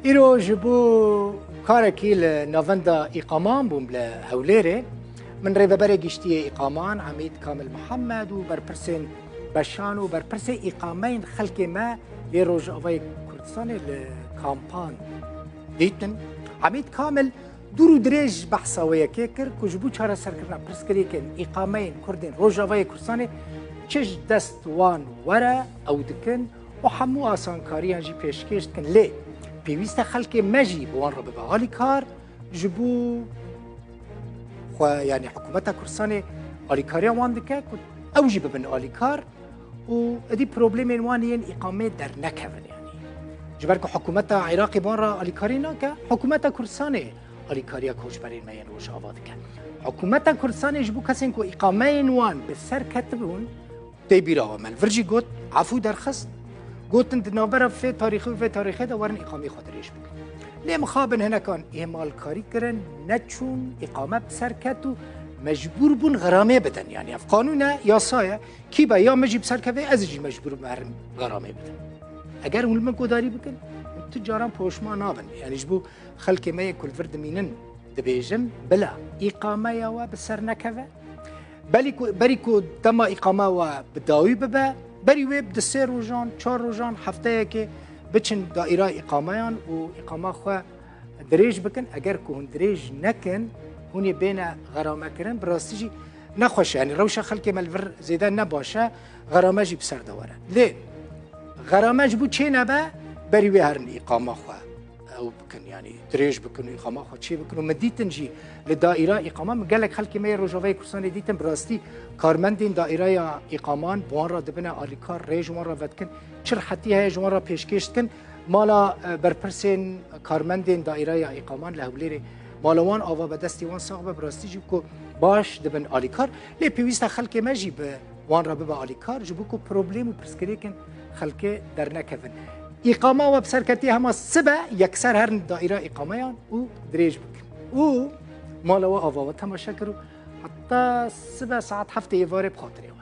ایرو جبو کارکی لناوندا اقامان بوم لهوليري من ريببر گشتی اقامان عمید کامل محمد و برپرسین بشان و برپرس اقامین خلق ما لروج اوای کردستان لکامپان دیتن عمید کامل دورو دريج بحثا ويكيكر كجبو چارا سركرنا برسكريكن اقامين كردين روجاوي كردستان چش دست وان ورا او دكن وحمو آسان كاريان جي پیشکش کن لي بيويست خلق مجي بوان رب بغالي كار جبو خو يعني حكومتا كردستان آلي كاريان وان دكا او جي ببن آلي كار و ادي بروبليمين وانين اقامه در نكفن يعني جبركو حكومتا عراقي بوان را آلي كارينا كا حكومتا كردستان آلیکاریا کوچبرین میان روش آباد کن. حکومت کردستان جبو کسین کو اقامه وان به سر کتبون دی بیرا عمل. ورجی گوت عفو درخست گوتن نابرا فی تاریخی دارن اقامه خاطرش بود. لی مخابن هنا کان اعمال کاری کردن نچون اقامه به سر کتو مجبور بون غرامه بدن یعنی اف قانون یاسایه کی با یا مجبور سر کفه ازجی مجبور مهرم غرامه بدن. اگر اون من کوداری بکن تجاران پوشما نابن يعني جبو خلق ما كل فرد مينن دبيجم بلا إقامة وبسر نكفة بريكو تم إقامة وبداوي ببا بريوي بدسير روجان 4 روجان هفته كي بچن دائرة إقاميان وإقامة خو دريج بكن أجر كون دريج نكن هوني بين غرامة كرن براستيجي نخوش يعني روشة خلق مالفر زيدان نباشا غرامة جي بسر دوره ليه غرامة جبو چه نبا بريوي هرن إقامة خو أو بكن يعني دريج بكن إقامة خو شيء بكن ومديتن جي لدائرة إقامة مقالك خلق ما روجاوي كردستان ديتن براستي كارمندين دائرة إقامان بوان را دبنا آليكار ريج وان را ودكن چر حتي هاي جوان را پیشکش کن مالا برپرسين كارمندين دائرة إقامان لهوليري مالوان آوا بدستي وان صاحب براستي جبكو باش دبن آليكار لي بيويستا خلق ما جي وان را ببا آليكار جبكو بروبليم وبرسكريكن خلق در نكفن إقامة وبسركتي هما سبا يكسر هرن دائرة إقاميان و دريج بك و مالوا آوا تماشا كرو حتى 7 ساعات هفته يواري بخاطرهم